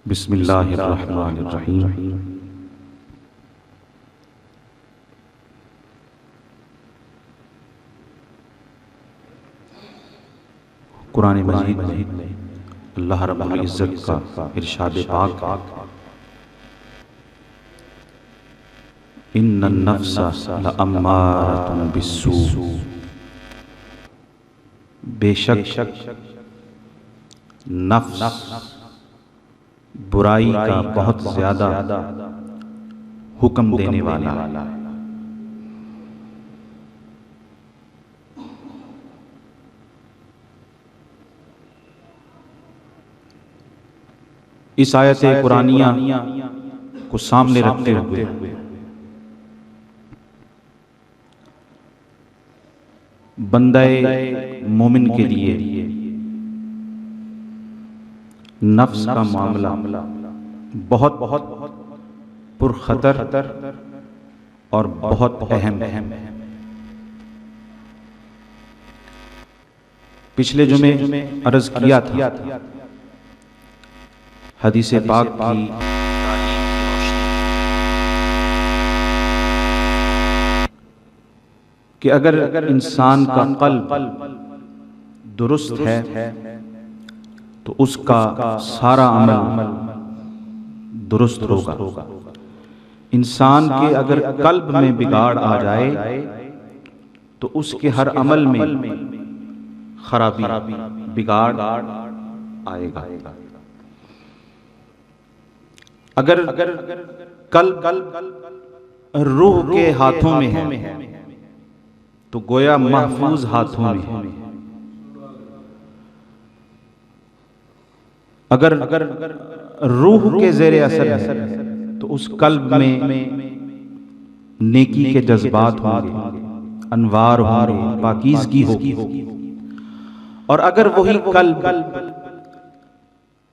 बिस्मिल्लाहिर्रहमानिर्रहीम। कुरान मजीद में अल्लाह रब्बुल इज़्ज़त का इरशाद पाक, इन्नन नफ्सा लअम्मारतुन बिस्सू, बेशक नफ्स बुराई का बहुत ज्यादा हुक्म देने वाला है। इस आयत कुरानिया को सामने रखते हुए बंदे मोमिन के लिए नफ्स का मामला बहुत पुरखतर और बहुत अहम है। पिछले जुमे अर्ज किया था हदीस पाक की कि अगर इंसान का कल्ब दुरुस्त है तो उसका सारा अमल दुरुस्त होगा। इंसान के अगर कल्ब में बिगाड़ आ जाए तो उसके हर अमल में खराबी बिगाड़ आएगा। अगर कल्ब रूह के हाथों में है तो गोया महफूज हाथों में है। अगर रूह के ज़ेरे असर है तो उस कल्ब में नेकी के जज्बात होंगे, अनवार होंगे, पाकीज़गी होगी। और अगर वही कल्ब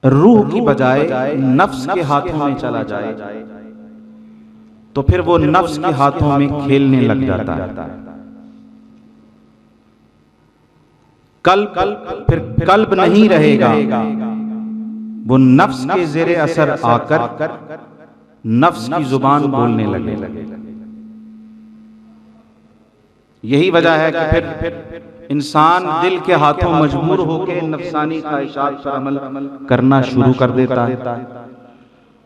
रूह की बजाय नफ्स के हाथों में चला जाए तो फिर वो नफ्स के हाथों में खेलने लग जाता है। कल्ब नहीं रहेगा, वो नफ्स के ज़ेरे असर आकर नफ्स की जुबान बोलने लगे। यही वजह है कि फिर इंसान दिल के हाथों मजबूर होकर नफ्सानी ख्वाहिशात पर अमल करना शुरू कर देता है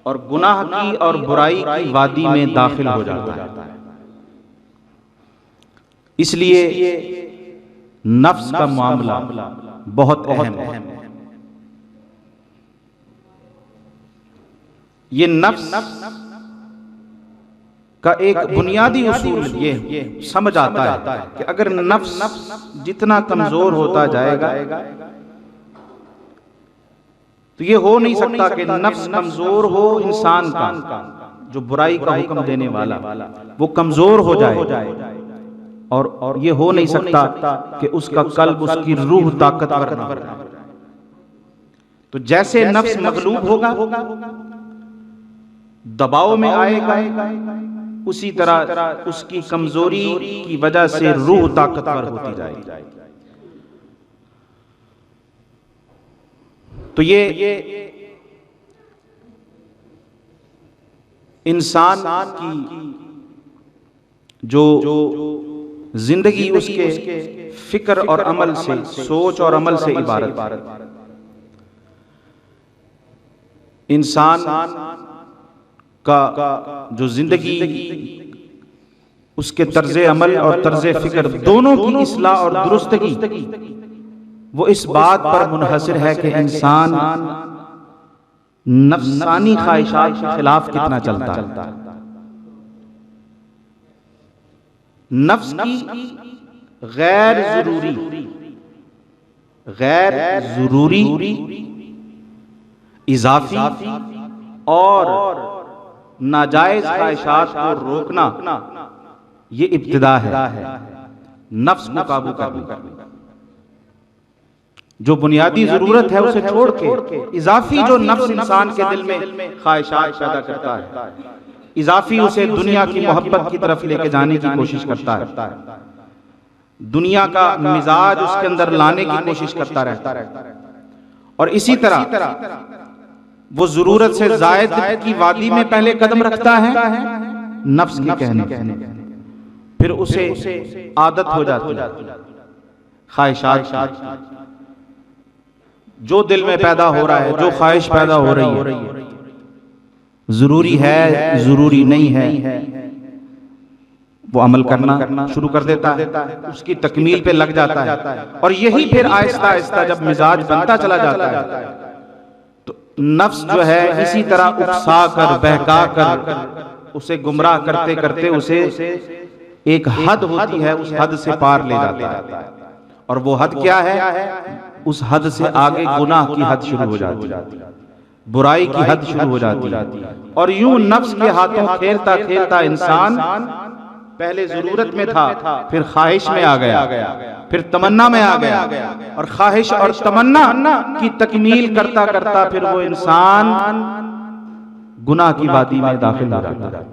और गुनाह की और बुराई की वादी में दाखिल हो जाता है। इसलिए नफ्स का मामला बहुत अहम है। ये नफ्स का एक बुनियादी उसूल ये समझ आता है कि अगर नफ्स जितना कमजोर होता जाएगा तो ये हो नहीं सकता कि नफ्स कमजोर हो, इंसान का जो बुराई का हुक्म देने वाला वो कमजोर हो जाए। और ये हो नहीं सकता कि उसका कल्ब, उसकी रूह ताकतवर ना हो। तो जैसे नफ्स मगलूब होगा, दबाव में आएगा, उसी तरह उसकी कमजोरी की वजह से रूह ताकतवर होती जाएगी। तो ये इंसान की जो जिंदगी उसके फिक्र और अमल से, सोच और अमल से इबारत। इंसान का जो जिंदगी, उसके तर्ज़े अमल और तर्ज़े फिक्र दोनों की इस्लाह और दुरुस्तगी वो इस बात पर मुनहसिर है कि इंसान नफ्सानी ख्वाहिशात के खिलाफ कितना चलता है। नफ्स की गैर जरूरी इजाफी और नाजायज ख्वाहिशात को रोकना ये इब्तिदा है नफ्स को काबू करने। जो बुनियादी जरूरत है उसे छोड़ के इजाफी जो नफ्स इंसान के दिल में ख्वाहिशात पैदा करता है, इजाफी उसे दुनिया की मोहब्बत की तरफ लेके जाने की कोशिश करता है, दुनिया का मिजाज उसके अंदर लाने की कोशिश करता रहता है। और इसी तरह वो जरूरत से जायद की वादी में पहले कदम रखता है नफ्स के कहने, फिर उसे आदत हो जाती है, ख्वाहिशात जो दिल में पैदा हो रहा है, जो ख्वाहिश पैदा हो रही है, जरूरी है जरूरी नहीं है, वो अमल करना शुरू कर देता है, उसकी तकमील पे लग जाता है। और यही फिर आहिस्ता आहिस्ता जब मिजाज बनता चला जाता है तो नफ्स जो है इसी तरह उकसा कर बहका कर उसे गुमराह करते करते उसे एक हद होती है, उस हद से पार ले जाता है। और वो हद क्या है? उस हद से आगे गुनाह की हद शुरू हो जाती है, बुराई की हद शुरू हो जाती है। और यूं नफ्स के हाथों खेलता खेलता इंसान पहले जरूरत में था, फिर ख्वाहिश में आ गया, फिर तमन्ना में आ गया, और ख्वाहिश और तमन्ना की तकमील करता करता फिर वो इंसान गुनाह की वादी में दाखिल हो जाता है।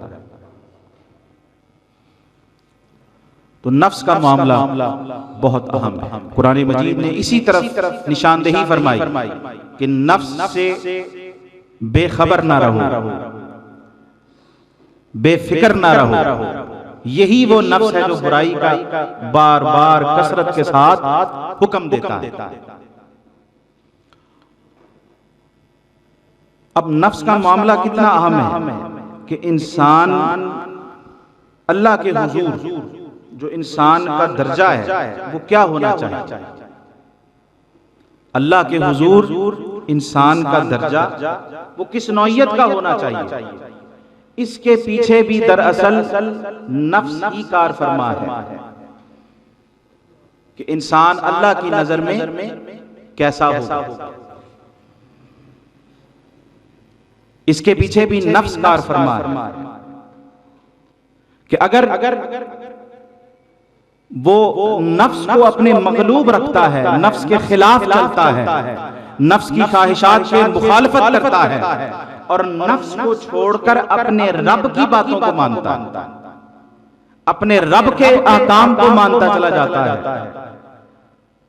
तो नफ्स का मामला बहुत अहम है। कुरान मजीद ने इसी तरफ निशानदेही फरमाई कि नफ्स से बेखबर ना रहो, बेफिक्र ना रहो। यही वो नफ्स है जो बुराई का बार बार कसरत के साथ हुक्म देता है। अब नफ्स का मामला कितना अहम है कि इंसान अल्लाह के हुजूर जो इंसान का दर्जा है वो क्या होना चाहिए? अल्लाह के हुजूर इंसान का दर्जा वो किस नौइयत का होना चाहिए? इसके पीछे भी दरअसल नफ्स ही कार फरमा है कि इंसान अल्लाह की नजर में कैसा होगा। इसके पीछे भी नफ्स कार फरमा है कि अगर वो नफ्स को अपने मगलूब रखता है, नफ्स के खिलाफ चलता है, नफ्स की ख्वाहिशात से मुखालफत करता है और नफ्स को छोड़कर अपने रब की बातों को मानता है, अपने रब के अहकाम को मानता चला जाता है,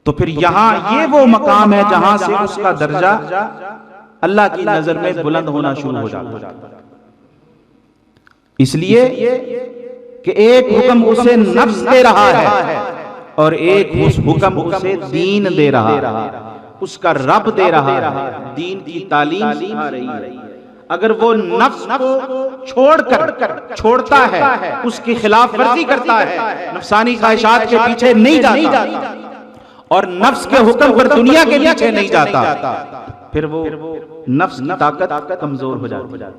तो फिर यहां ये वो मकाम है जहां से उसका दर्जा अल्लाह की नजर में बुलंद होना शुरू हो जाता है। इसलिए कि एक हुक्म उसे नफ्स दे रहा है और एक उस हुक्म उसे दीन दे रहा है, उसका रब दे रहा है, दीन की तालीम सिखा रही है। अगर वो नफ्स को छोड़ता है, उसकी खिलाफ वर्जी करता है, नफ्सानी ख्वाहिशात के पीछे नहीं जाता और नफ्स के हुक्म पर दुनिया के पीछे नहीं जाता, फिर वो नफ्स की ताकत कमजोर हो जाती है,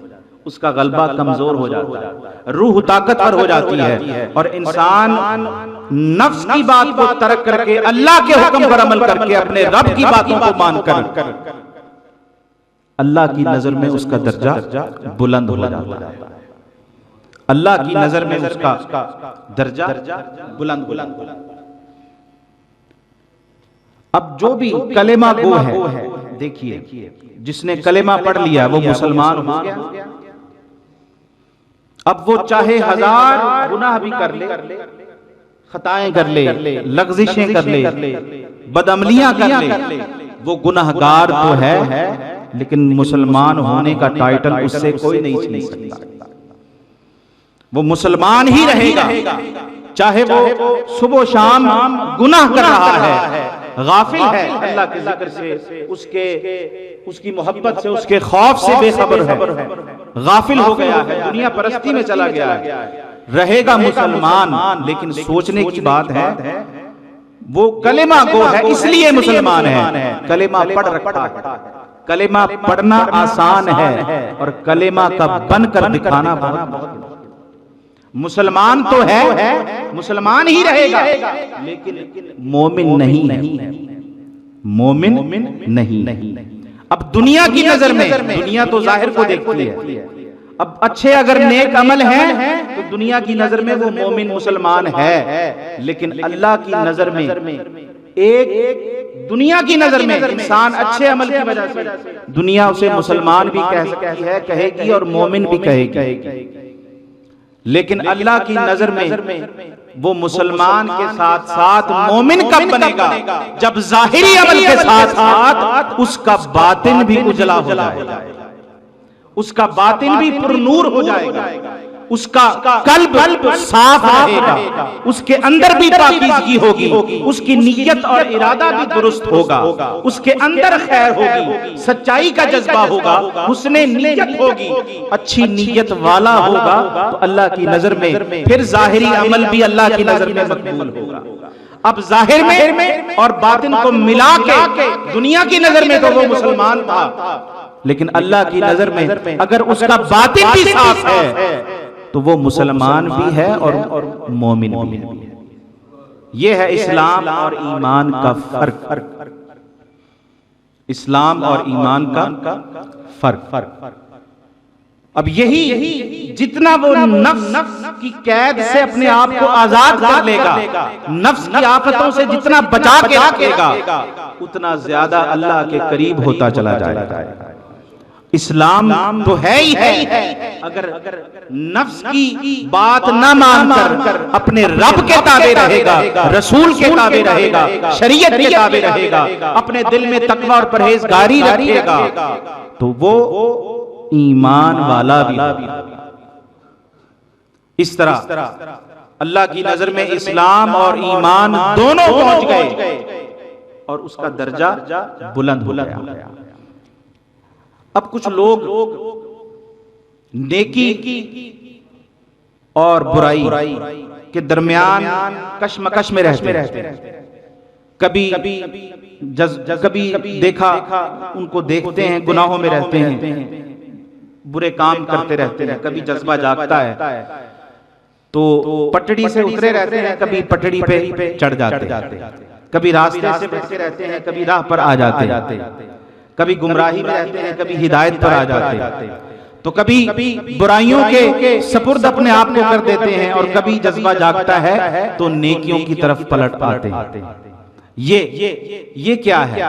उसका गलबा कमजोर हो जाता है, रूह ताकतवर हो जाती है और इंसान नफ्स की बात को तर्क करके अल्लाह के हुक्म पर अमल करके अपने रब की बातों को मानकर अल्लाह की नजर में उसका दर्जा बुलंद हो जाता है, अल्लाह की नजर में उसका दर्जा बुलंद हो जाता है। अब जो भी कलेमा गो है, देखिए जिसने कलेमा पढ़ लिया वो मुसलमान हो गया। अब वो चाहे 1000 गुनाह भी कर ले, खताएं कर ले, लग़ज़िशें कर ले, बदअमलियां कर ले, वो गुनाहगार तो है लेकिन मुसलमान होने का टाइटल उससे कोई नहीं छीन सकता। वो मुसलमान ही रहेगा, चाहे वो सुबह शाम गुनाह कर रहा है, गाफिल है, अल्लाह के जिक्र से, उसकी मोहब्बत से, उसके खौफ से बेखबर है, गाफिल हो गया है, दुनिया परस्ती में चला गया है, रहेगा मुसलमान। लेकिन सोचने की बात है वो कलेमा गो है इसलिए मुसलमान है, कलेमा पढ़ रखा है। कलेमा पढ़ना आसान है और कलेमा का बनकर दिखाना बहुत। मुसलमान तो है, मुसलमान ही रहेगा लेकिन मोमिन नहीं है, मोमिन नहीं। अब दुनिया की नजर में, दुनिया तो जाहिर को देखती है, अब अच्छे अगर नेक अमल हैं तो दुनिया की नजर में वो मोमिन मुसलमान है, लेकिन अल्लाह की नजर में, एक दुनिया की नजर में इंसान अच्छे अमल की वजह से दुनिया उसे मुसलमान भी कह सकती है, कहेगी और मोमिन भी कहेगी, लेकिन अल्लाह की नजर में वो मुसलमान के साथ साथ मोमिन कब बनेगा? जब जाहिरी अमल के साथ साथ उसका बातिन भी उजला हो जाए। उसका बातिन भी पुरनूर हो जाएगा, उसका कल्ब साफ रहेगा, उसके अंदर भी पाकीज़गी होगी, उसकी नीयत और इरादा भी दुरुस्त होगा, उसके अंदर खैर होगी, सच्चाई का जज्बा होगा, हुस्ने नीयत होगी, अच्छी नीयत वाला होगा तो अल्लाह की नजर में फिर जाहिरी अमल भी अल्लाह की नजर में मकबूल होगा। अब जाहिर में और बातिन को मिला के दुनिया की नजर में तो वो मुसलमान था, लेकिन अल्लाह की नजर में अगर उसका बातिन भी साफ है तो वो मुसलमान भी है और मोमिन भी है। ये है इस्लाम और ईमान का फर्क, इस्लाम और ईमान का फर्क। अब यही जितना वो नफ्स की कैद से अपने आप को आजाद कर लेगा, नफ्स की आफतों से जितना बचा के रखेगा, उतना ज्यादा अल्लाह के करीब होता चला जाएगा। इस्लाम तो है ही है, अगर नफ्स की बात न मानकर अपने रब के ताबे रहेगा, रसूल के ताबे रहेगा, शरीयत के ताबे रहेगा, अपने दिल में तकवा और परहेजगारी रखेगा, तो वो ईमान वाला भी होगा। इस तरह अल्लाह की नजर में इस्लाम और ईमान दोनों पहुंच गए और उसका दर्जा बुलंद हो गया। अब कुछ लोग नेकी और बुराई के दरमियान कशमकश में रहते हैं। कभी देखा उनको देखते हैं गुनाहों में रहते हैं, बुरे काम करते रहते हैं, कभी जज्बा जागता है तो पटड़ी से उतरे रहते हैं, कभी पटड़ी पे चढ़ जाते हैं, कभी रास्ते से भटके रहते हैं, कभी राह पर आ जाते हैं, कभी गुमराही में रहते हैं, कभी हिदायत पर आ जाते हैं, तो कभी बुराइयों के सपुर्द अपने आप को कर देते हैं और कभी जज्बा जागता है तो नेकियों की तरफ पलट आते हैं। ये क्या है?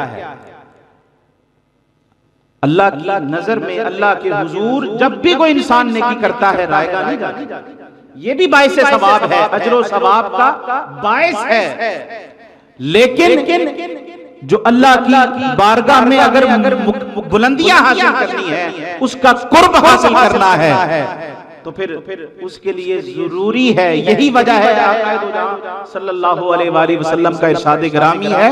अल्लाह की नजर में, अल्लाह के हुजूर जब भी कोई इंसान नेकी करता है रायगा नहीं जाती, ये भी बाइस सवाब है, अजरो सवाब का बाइस है। लेकिन जो अल्लाह की बारगाह में अगर बुलंदियां हासिल करनी है, उसका कुर्ब हासिल करना है, तो फिर उसके लिए जरूरी है, यही वजह है आका दो जहां सल्लल्लाहु अलैहि वसल्लम का इरशाद गिरामी है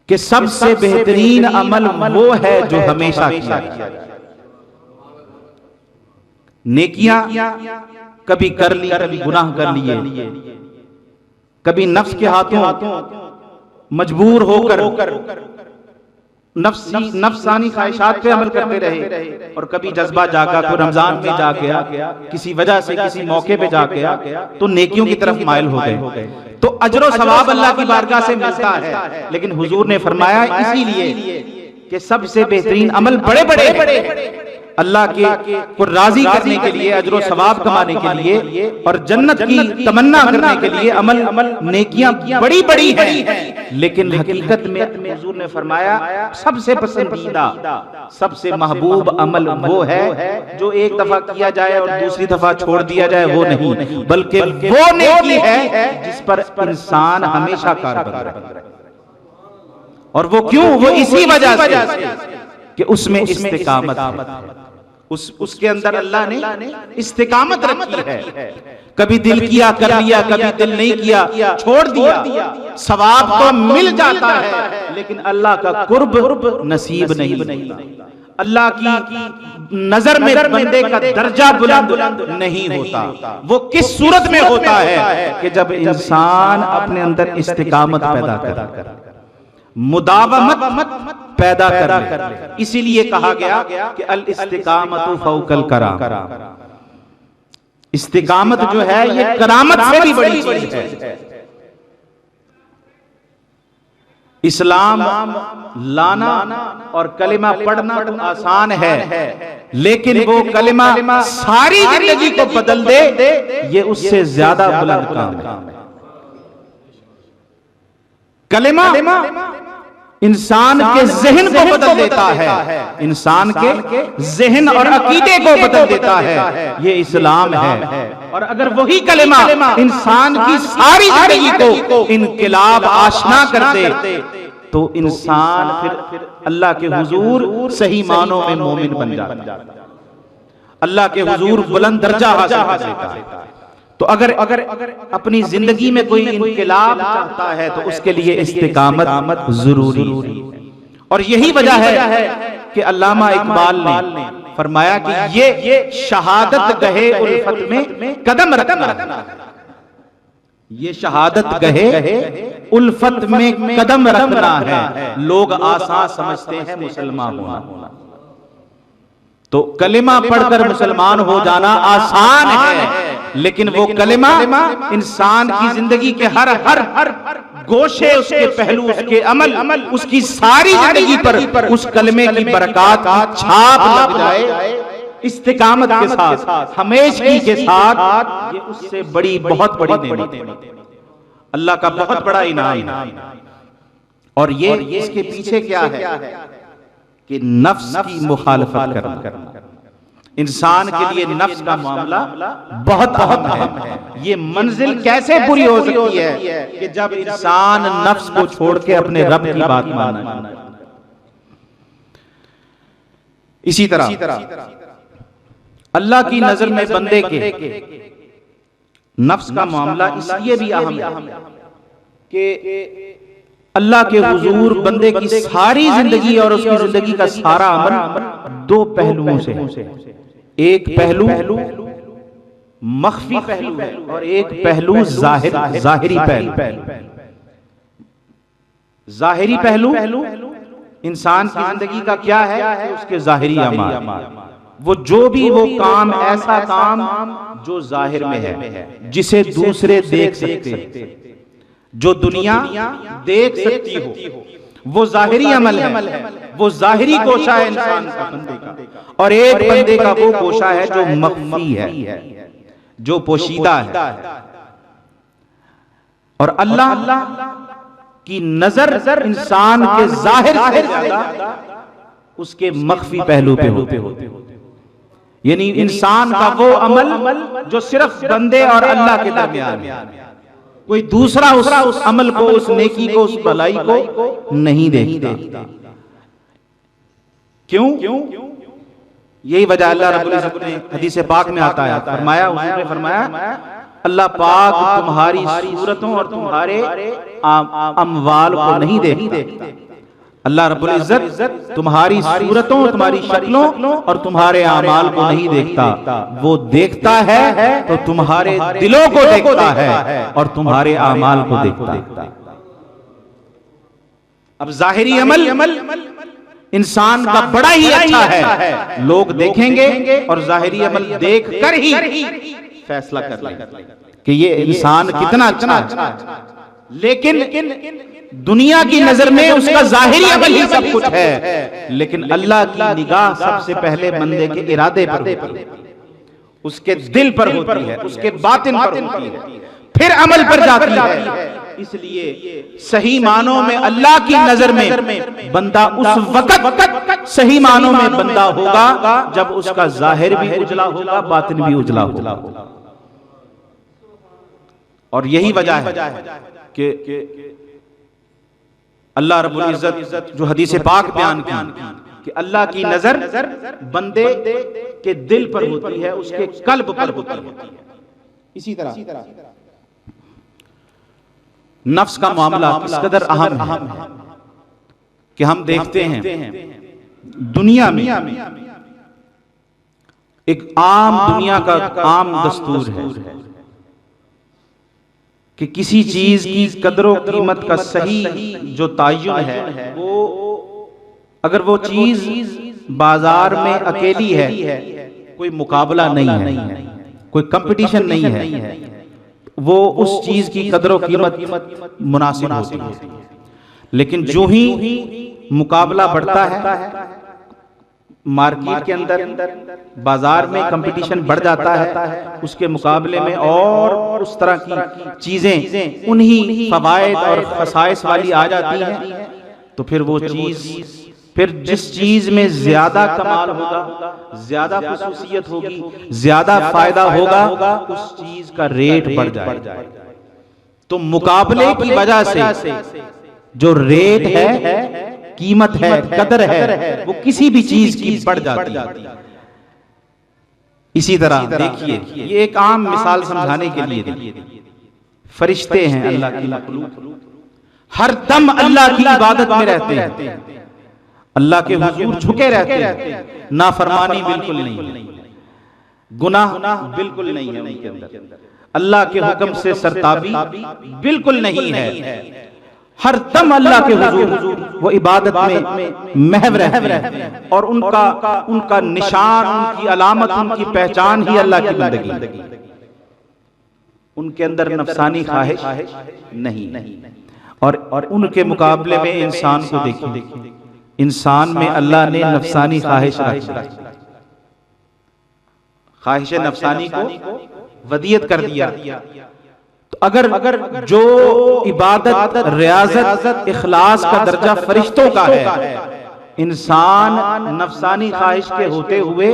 कि सबसे बेहतरीन अमल वो है जो हमेशा किया जाए। नेकियां कभी कर ली, कभी गुनाह कर लिए, कभी नफ्स के हाथों मजबूर होकर नफ्सानी ख्वाहिशात पे अमल करते रहे, और कभी जज्बा जागा, कोई रमजान में जा गया, किसी वजह से किसी मौके पे जा गया तो नेकियों की तरफ माइल हो गए, तो अजर और सवाब अल्लाह की बारगाह से मिलता है। लेकिन हुजूर ने फरमाया इसीलिए कि सबसे बेहतरीन अमल बड़े बड़े अल्लाह के को राजी करने के लिए, अजर और सवाब कमाने के लिए और जन्नत की तमन्ना करने के लिए अमल नेकियां बड़ी बड़ी हैं, लेकिन हकीकत में हुजूर ने फरमाया सबसे पसंदीदा, सबसे महबूब अमल वो है जो एक दफा किया जाए और दूसरी दफा छोड़ दिया जाए, वो नहीं, बल्कि वो नेकी है जिस पर इंसान हमेशा कारगर रहे। और वो क्यों? वो इसी वजह से कि उसमें इस्तिकामत है, उसके अंदर अल्लाह ने इस्तिकामत रखी है। कभी दिल किया कर लिया, कभी दिल नहीं किया छोड़ दिया, सवाब तो मिल जाता है लेकिन अल्लाह का कुर्ब नसीब नहीं बनता। अल्लाह की नजर में बंदे का दर्जा बुलंद नहीं होता। वो किस सूरत में होता है कि जब इंसान अपने अंदर इस्तिकामत पैदा कर, मुदावमत पैदा कर ले। इसीलिए कहा गया कि अल इस्तिकामतु फौकल कराम, इस्तिकामत जो है ये करामत से भी बड़ी चीज है। इस्लाम लाना और कलिमा पढ़ना तो आसान है, लेकिन वो कलिमा सारी जिंदगी को बदल दे, ये उससे ज्यादा बुलंद काम है। कलिमा इंसान के ज़हन को बदल देता है, इंसान के ज़हन और अकीदे को बदल देता है, ये इस्लाम है। और अगर वही कलिमा इंसान की सारी जिंदगी को इनकिलाब आशना कर दे तो इंसान फिर अल्लाह के हुजूर सही मानों में मोमिन बन जाता है, अल्लाह के हुजूर बुलंद दर्जा हासिल कर लेता है। तो अगर अपनी जिंदगी में कोई इनकलाब चाहता है तो उसके लिए इस्तिकामत जरूरी है। और यही वजह है कि अल्लामा इकबाल ने फरमाया कि ये शहादत गहे उल्फत में कदम रखना, ये शहादत गहे उल्फत में कदम रखना है। लोग आसान समझते हैं मुसलमान होना, तो कलिमा पढ़कर मुसलमान हो जाना आसान है, लेकिन वो कलिमा इंसान की जिंदगी के हर गोशे, उसके पहलू, उसके अमल, उसकी सारी जिंदगी पर उस कलमे की बरकत की छाप लग जाए इस्तिकामत के साथ, हमेशगी के साथ, ये उससे बड़ी बहुत बड़ी नेमत, अल्लाह का बहुत बड़ा इनाम है। और ये इसके पीछे क्या है कि नफ्स की मुखालफत करना। इंसान के लिए नफ्स का मामला बहुत अहम है। ये मंजिल कैसे पूरी हो सकती है कि जब इंसान नफ्स को छोड़ के अपने रब की बात मानना। इसी तरह अल्लाह की नजर में बंदे के नफ्स का मामला इसलिए भी अहम है कि अल्लाह के हुजूर बंदे की सारी जिंदगी और उसकी जिंदगी का सारा अमल दो पहलुओं से है। एक पहलू मख्फी पहलू है और एक पहलू जाहिरी पहलू। जाहिरी पहलू इंसान की जिंदगी का क्या है, उसके जाहिरी अमाल, वो जो भी वो काम, ऐसा काम जो जाहिर में है, जिसे दूसरे देख सकते, जो दुनिया देख सकती हो, वो जाहिरी अमल है, वो जाहिरी कोशा है इंसान का, बंदे का। और एक बंदे का वो कोशा है जो मख्फी है, जो पोशीदा है। और अल्लाह की नजर इंसान के जाहिर से ज्यादा उसके मख्फी पहलू पे होती है। यानी इंसान का वो अमल जो सिर्फ बंदे और अल्लाह के दरमियान है, कोई दूसरा उस अमल को, उस नेकी को, उस भलाई को नहीं देखता। क्यों? यही वजह अल्लाह रब्बुल इज्जत ने हदीस पाक में आता है, फरमाया, उसने फरमाया अल्लाह पाक तुम्हारी सूरतों और तुम्हारे अमवाल को नहीं देखता। अल्लाह रब्बुल इज्जत तुम्हारी सूरतों, तुम्हारी शक्लों और तुम्हारे आमाल को नहीं देखता, वो देखता है तो तुम्हारे दिलों को देखता है और तुम्हारे आमाल को देखता है। अब जाहिरी अमल इंसान का बड़ा ही अच्छा है, लोग देखेंगे और जाहिरी अमल देख कर ही फैसला कर लेंगे कि ये इंसान कितना अच्छा है। लेकिन दुनिया की नजर में उसका जाहिरी अमल ही सब कुछ है, लेकिन अल्लाह की निगाह सबसे पहले बंदे के इरादे पर, उसके दिल पर होती है, उसके बातिन पर होती है, फिर अमल पर जाती है। इसलिए सही मानों में अल्लाह की नजर में बंदा उस वक्त सही मानों में बंदा होगा जब उसका जाहिर भी उजला होगा, बातिन भी उजला होगा। और यही वजह है कि अल्लाह रब्बुल इज्जत जो हदीस पाक बयान की कि अल्लाह की नजर बंदे के दिल पर होती है, उसके कल्ब पर होती है। इसी तरह नफ्स का मामला किस कदर अहम है कि हम देखते हैं दुनिया में एक आम दुनिया का आम दस्तूर है कि किसी चीज की कदर कीमत का सही जो तयन है, वो अगर वो चीज बाजार में अकेली है, कोई मुकाबला नहीं है, कोई कंपटीशन नहीं है, वो उस चीज की कदर कीमत मुनासिब होती है। लेकिन जो ही मुकाबला बढ़ता है, मार्केट के अंदर, बाजार में कंपटीशन बढ़ जाता है, उसके मुकाबले में और उस तरह की चीजें उन्हीं फवायद और खसाइस वाली आ जाती हैं, तो फिर वो चीज, फिर जिस चीज में ज्यादा कमाल होगा, ज्यादा खुसूसियत होगी, ज्यादा फायदा होगा, उस चीज का रेट बढ़ जाएगा। तो मुकाबले की वजह से जो रेट है कीमत है, कदर है, वो किसी भी चीज की बढ़ जाती है। इसी तरह देखिए, ये एक आम मिसाल समझाने के लिए देखिए, फरिश्ते हैं अल्लाह की मखलूक, हर दम अल्लाह की इबादत में रहते हैं, अल्लाह के हुजूर झुके रहते हैं, नाफरमानी बिल्कुल नहीं, गुनाह बिल्कुल नहीं है उनके अंदर, अल्लाह के हुक्म से सरताबी बिल्कुल नहीं है, हर दम अल्लाह के हुजूर वो इबादत में महव रहते हैं, और उनका निशान, उनकी अलामत, उनकी पहचान ही अल्लाह की बंदगी। उनके अंदर नफसानी ख्वाहिश नहीं, और उनके मुकाबले में इंसान को देखिए, इंसान में अल्लाह ने नफसानी ख्वाहिश रखी, ख्वाहिश नफसानी को वदियत कर दिया। तो अगर जो इबादत, रियाजत, इखलास का दर्जा फरिश्तों का है, इंसान नफसानी ख्वाहिश के होते हुए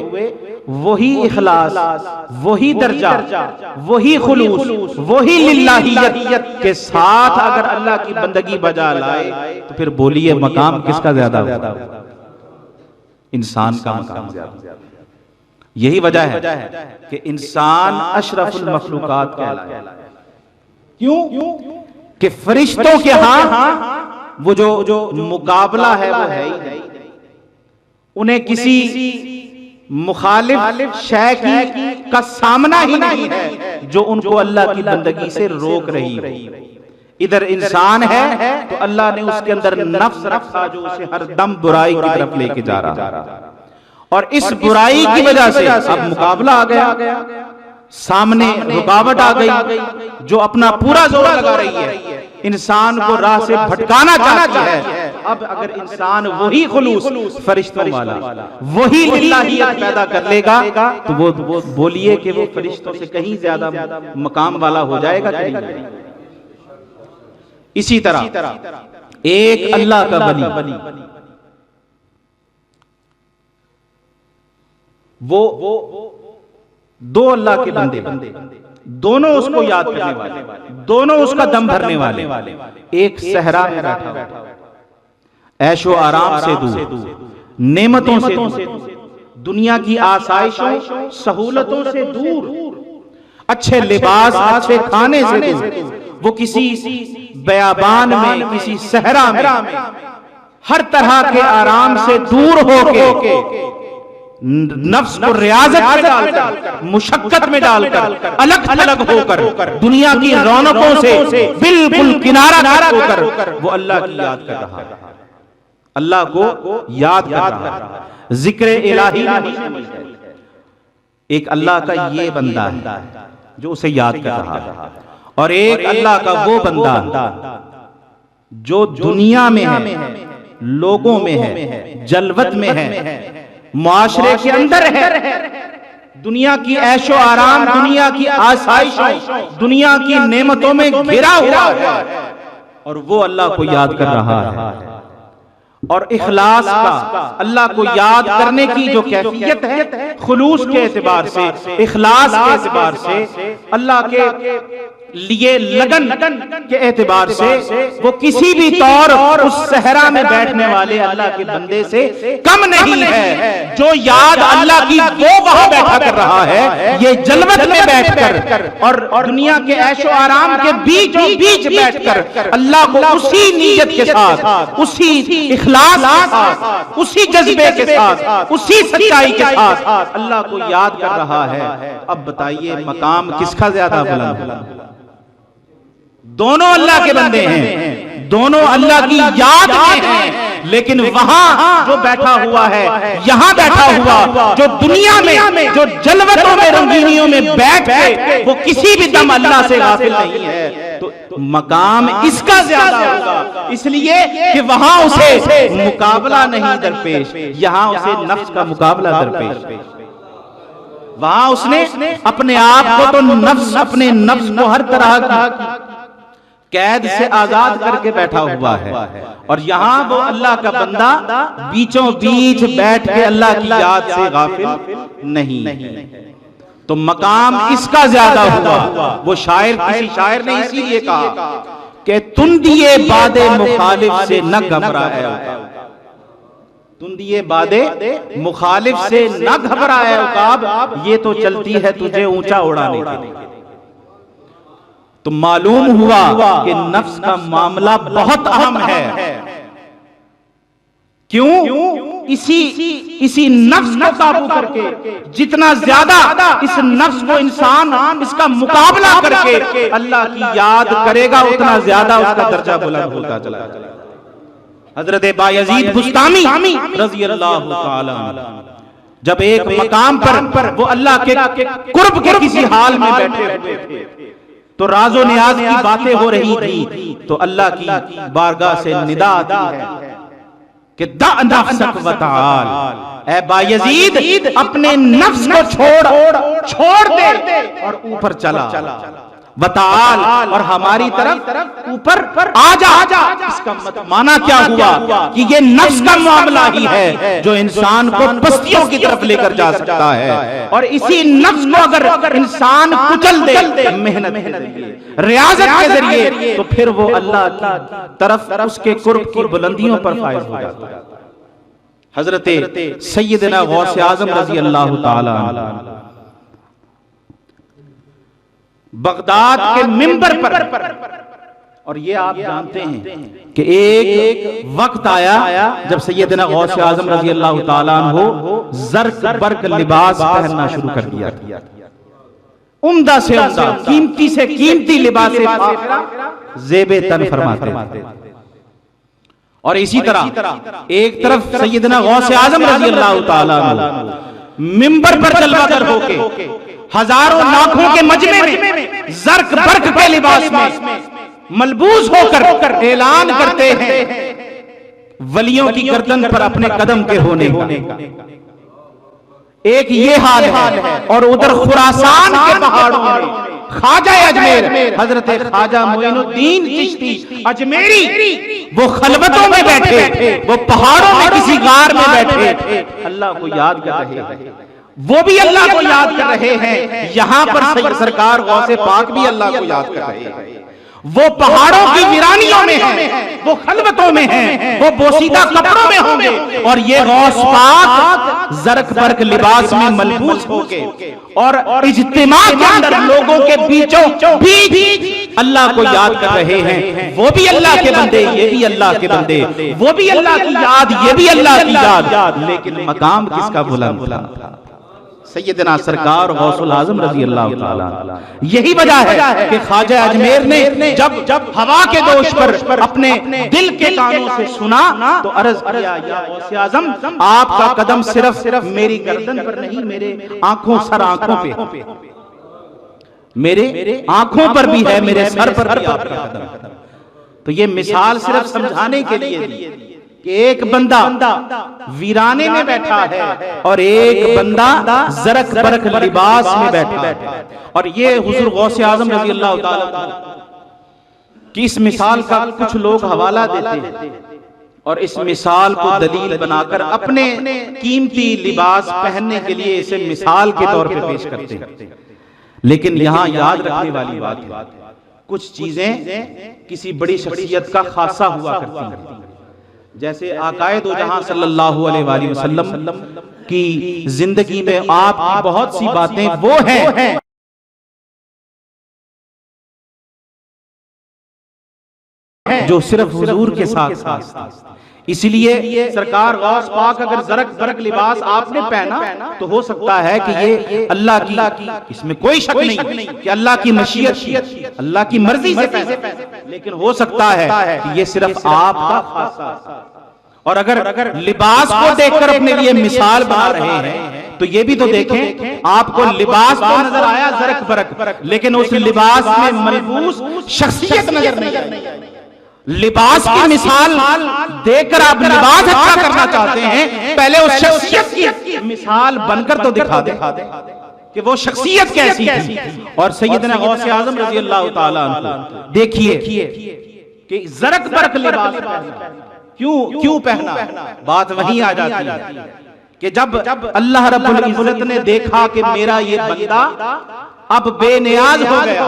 वही इखलास, वही दर्जा, वही खुलूस, वही लिल्लाहियत के साथ अगर अल्लाह की बंदगी बजा लाए, तो फिर बोलिए मकाम किसका ज्यादा होगा? इंसान का मकाम ज्यादा। यही वजह है कि इंसान अशरफुल मखलूकात कहलाता है। क्यों? कि फरिश्तों के यहाँ वो जो मुकाबला है वो है ही नहीं, उन्हें किसी मुखालिफ शय का सामना ही नहीं है जो उनको अल्लाह की बंदगी से रोक रही हो। इधर इंसान है तो अल्लाह ने उसके अंदर नफ्स रखा जो उसे हर दम बुराई की तरफ लेके जा रहा, और इस बुराई की वजह से अब मुकाबला आ गया, सामने रुकावट आ गई जो अपना पूरा जोर लगा रही है, इंसान को राह से भटकाना चाहती है। अब अगर इंसान वही खुलूस फरिश्तों वाला, वही लिल्लाहियत पैदा कर लेगा, तो वो बोलिए कि वो फरिश्तों से कहीं ज्यादा मकाम वाला हो जाएगा कि नहीं? इसी तरह एक अल्लाह का बनी, वो दो अल्लाह के बंदे, दोनों उसको याद करने वाले, दोनों उसका दम भरने वाले, एक सहरा में बैठा, ऐशो आराम से दूर, नेमतों से दूर, दुनिया की आसाइशों सहूलतों से दूर, अच्छे लिबास, अच्छे खाने से दूर, वो किसी बयाबान में, किसी सहरा में हर तरह के आराम से दूर होके नफ्स को रियाजत में डालकर, मुशक्कत में डालकर, अलग थलग होकर, दुनिया की रौनकों से बिल्कुल किनारा होकर वो अल्लाह की याद कर रहा है, अल्लाह को याद कर रहा है, जिक्र इलाही नहीं। एक अल्लाह का ये बंदा है जो उसे याद कर रहा है, और एक अल्लाह का वो बंदा जो दुनिया में है, लोगों में है, जलवत में है, मुआशरे के अंदर है, दुनिया की ऐशो आराम, दुनिया की आसाइशों, दुनिया की नेमतों में घिरा हुआ है, और वो अल्लाह को याद कर रहा है। और इखलास का, अल्लाह को याद करने की जो कैफियत है, खुलूस के एतबार से, इखलास के एतबार से, अल्लाह के लिए लगन के एतबार से, वो किसी भी तौर उस सहरा में बैठने वाले अल्लाह के बंदे से कम नहीं है। जो याद अल्लाह की वो वहां बैठा कर रहा है, ये जलवत में बैठकर और दुनिया के ऐशो आराम के बीचों बीच बैठकर अल्लाह को उसी नीयत के साथ, उसी इखलास के साथ, उसी जज्बे के साथ, उसी सच्चाई के साथ अल्लाह को याद कर रहा है। अब बताइए मकाम किसका ज्यादा बुलंद? दोनों अल्लाह के बंदे हैं, दोनों अल्लाह की याद में हैं, लेकिन वहां जो बैठा हुआ है, यहां बैठा हुआ जो दुनिया में, जो जलवतों में, रंगीनियों में बैठ के वो किसी भी दम अल्लाह से गाफिल नहीं है, तो मकाम इसका ज्यादा होगा, इसलिए कि वहां उसे मुकाबला नहीं दरपेश, यहां उसे नफ्स का मुकाबला दरपेश। वहां उसने अपने आप को तो नफ्स, अपने नफ्स को हर तरह की कैद से आजाद करके बैठा हुआ है, और यहां वो अल्लाह का बंदा बीचों बीच बैठ के अल्लाह की याद से गाफिल नहीं। तो मकाम इसका ज्यादा हुआ। वो शायर, किसी शायर ने इसीलिए कहा कि तुम दिए बादे मुखालिफ से न घबराया, तुंदिए बादे मुखालिफ से न घबराए उकाब, ये तो चलती है तुझे ऊंचा उड़ाने के लिए। तो मालूम हुआ कि नफ्स का मामला बहुत अहम है। क्यों? इसी नफ्स को काबू करके, जितना ज्यादा इस नफ्स को इंसान इसका मुकाबला करके अल्लाह की याद करेगा, उतना ज्यादा उसका दर्जा बुलंद होता चला जाएगा। हजरत बायजीद बुस्तामी रज़ी अल्लाह ताला जब एक मकाम पर वो अल्लाह के कुर्ब के किसी हाल में बैठे हुए थे, तो राजो नियाज की बातें हो रही थी, तो अल्लाह की बारगाह से निदा आती है कि दा नफ्सक व ताल, ऐ बायजीद अपने नफ्स को छोड़ दे और ऊपर चला, वताल और हमारी तरफ ऊपर आ जा। इसका माना क्या हुआ कि ये नफ्स का मामला ही है जो इंसान को पस्तियों की तरफ लेकर जा सकता है। और इसी नफ्स को अगर इंसान कुचल दे मेहनत के जरिए, रियाजत के जरिए, तो फिर वो अल्लाह की तरफ उसके कुर्ब की बुलंदियों पर फायज हो जाता है। हजरत सैयदना गौसे आजम रजी अल्लाह ताला बगदाद के मिंबर पर, और ये आप जानते हैं कि एक वक्त आया जब सैयदना गौसे आजम रजी अल्लाह ताला अन्हु ज़र्क बर्क लिबास पहनना शुरू कर दिया, उम्दा से उम्दा, कीमती से कीमती लिबास ज़ेबे तन फरमाते। और इसी तरह एक तरफ सैयदना गौसे आजम रजी अल्लाह ताला अन्हु मिंबर पर जलवा कर होके हजारों लाखों के मजमे में ज़र्क बर्क के लिबास में मलबूस होकर ऐलान करते हैं वलियों की गर्दन पर अपने कदम के होने का। एक ये हाल है, और उधर खुरासान के पहाड़ों में ख्वाजा अजमेर हजरत ख्वाजा मोइनुद्दीन चिश्ती अजमेरी वो खलबतों में बैठे, वो पहाड़ों में किसी गार में बैठे अल्लाह को याद कर रहे हैं, वो भी अल्लाह को याद कर रहे हैं। यहां पर सरकार गौसे पाक भी अल्लाह को याद कर रहे हैं। वो पहाड़ों की वीरानियों में हैं, वो खलबतों में हैं, वो बोसीदा कपड़ों में होंगे, और ये गौस पाक ज़र्क बर्क लिबास में मलबूस होके और इज्तिमा के अंदर लोगों के बीचों बीच अल्लाह को याद कर रहे हैं। वो भी अल्लाह के बंदे, ये भी अल्लाह के बंदे, वो भी अल्लाह की याद, ये भी अल्लाह की याद, लेकिन मकाम किसका बुलंद था? सैयदना सरकार गौसुल आजम रजी अल्लाह ताला। यही वजह है कि ख्वाजा अजमेर ने जब हवा के दोष पर अपने दिल के कानों से सुना, तो अर्ज किया, या गौसे आजम, आपका कदम सिर्फ मेरी गर्दन पर नहीं, मेरे आंखों सर आंखों पे, मेरे आंखों पर भी है, मेरे सर पर भी आपका कदम। तो ये मिसाल सिर्फ समझाने के लिए कि एक बंदा वीराने में बैठा है और एक बंदा ज़र्क बर्क लिबास में बैठा है। और ये हुजूर गौसे आजम रज़ी अल्लाह ताला की इस मिसाल का कुछ लोग हवाला देते हैं और इस मिसाल को दलील बनाकर अपने कीमती लिबास पहनने के लिए इसे मिसाल के तौर पे पेश करते हैं। लेकिन यहाँ याद रखने वाली बात है, कुछ चीजें किसी बड़ी शख्सियत का खासा हुआ करती हैं। जैसे आकाए दो जहां सल्लल्लाहु अलैहि वसल्लम की जिंदगी में आपकी बहुत सी बातें वो हैं जो सिर्फ हुजूर के साथ। इसलिए सरकार गौस पाक अगर ज़र्क बर्क लिबास आपने पहना तो हो सकता है कि ये अल्लाह की, इसमें कोई शक नहीं कि अल्लाह की मशीयत, अल्लाह की मर्जी से पहने, लेकिन हो सकता है कि ये सिर्फ आपका खासा। और अगर लिबास को देखकर अपने लिए मिसाल बना रहे हैं तो ये भी तो देखें, आपको लिबास तो नजर आया ज़र्क बर्क, लेकिन उस लिबास में मलबूस शख्सियत नजर नहीं आई। लिबास की मिसाल देखकर आप लिबास अच्छा करना चाहते हैं, पहले उस शख्सियत की मिसाल बनकर तो दिखा दे कि वो शख्सियत कैसी थी। और सैयदना गौसे आजम रज़ी अल्लाह ताला अन्हु देखिए कि ज़र्क बर्क लिबास क्यों पहना, बात वहीं आ जाती है कि जब अल्लाह रब्बुल इज्जत ने देखा कि मेरा ये बंदा अब बेनियाज हो गया,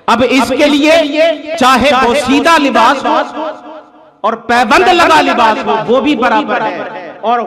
अब इसके लिए चाहे वो सीधा लिबास हो और पैबंद लगा लिबास हो, वो भी बराबर है। और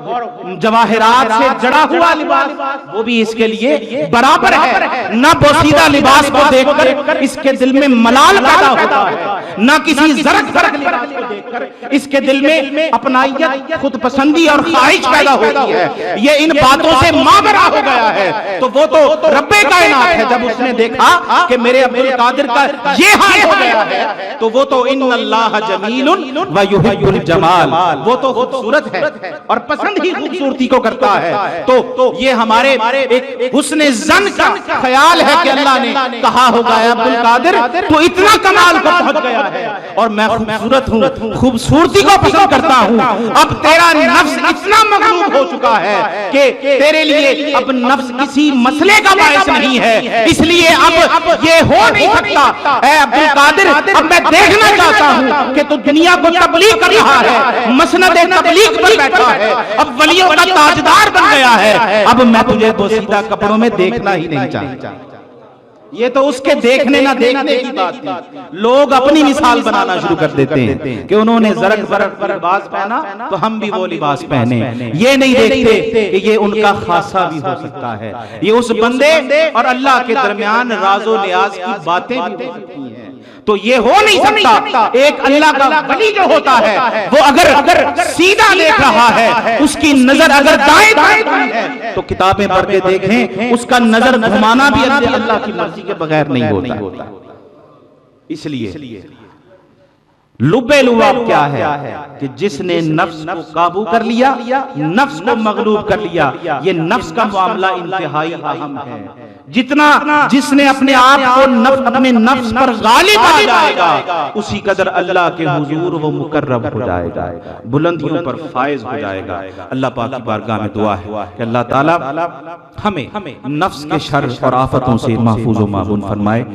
जवाहरात से जड़ा हुआ लिबास वो भी इसके लिए बराबर है। न बोसीदा लिबास को देखकर इसके दिल में मलाल पैदा होता है, न किसी ज़रक लिबास को देखकर इसके दिल में अपनाइयत, खुद पसंदी और ख्वाहिश पैदा होती है। ये इन बातों से मावरा हो गया है। तो वो तो रब्बे कायनात है, जब उसने देखा कि मेरे अब्दुल कादिर का ये हाल हो गया है, तो वो तो इन्नल्लाह जमीलुन व युहिब्बुल जमाल, वो तो खूबसूरत है और पसंद ही खूबसूरती को करता है। तो ये हमारे एक हुस्ने ज़न का ख्याल है कि अल्लाह ने कहा होगा अब्दुल कादिर तो इतना कमाल को पहुंच गया है और मैं खूबसूरत हूं, खूबसूरती को पसंद करता हूं। अब तेरा नफ्स इतना मगलूब हो चुका है कि तेरे लिए अब नफ्स किसी मसले का बायस नहीं है, इसलिए अब ये हो नहीं सकता। ऐ अब्दुल कादिर, अब मैं देखना चाहता हूं कि तू दुनिया को तबलीग कर रहा है, मसनद तबलीग पर बैठा है, अब वलियों का ताजदार बन गया है। अब मैं तुझे बोसीदा कपड़ों में देखना ही नहीं चाहता। ये तो उसके देखने ना देखने की बात थी। लोग अपनी मिसाल बनाना शुरू कर देते हैं कि उन्होंने ज़रक ज़रक लिबास पहना तो हम भी वो लिबास पहने। ये नहीं देखते कि ये उनका खासा भी हो सकता है, ये उस बंदे और अल्लाह के दरमियान राज़ो नियाज की बातें भी हो सकती हैं। तो ये हो नहीं सकता। एक अल्लाह का वली जो होता है वो अगर सीधा देख रहा है, उसकी नजर अगर दाएं दाएं है तो किताबें पढ़ के देखें, उसका नजर घुमाना भी अल्लाह की मर्जी के बगैर नहीं होता। इसलिए लुब्बे लुआब क्या है कि जिसने नफ्स को काबू कर लिया, नफ्स को मगलूब कर लिया, ये नफ्स का मामला इंतहाई अहम है। जिसने अपने आप को अपने नफ्स पर गालिब आ जाएगा, उसी कदर अल्लाह के हुजूर वो मुकर्रम हो जाएगा, बुलंदियों पर फायज हो जाएगा। अल्लाह पाक की बारगाह में दुआ है कि अल्लाह ताला हमें नफ्स के शर और आफतों से महफूज व मामून फरमाए।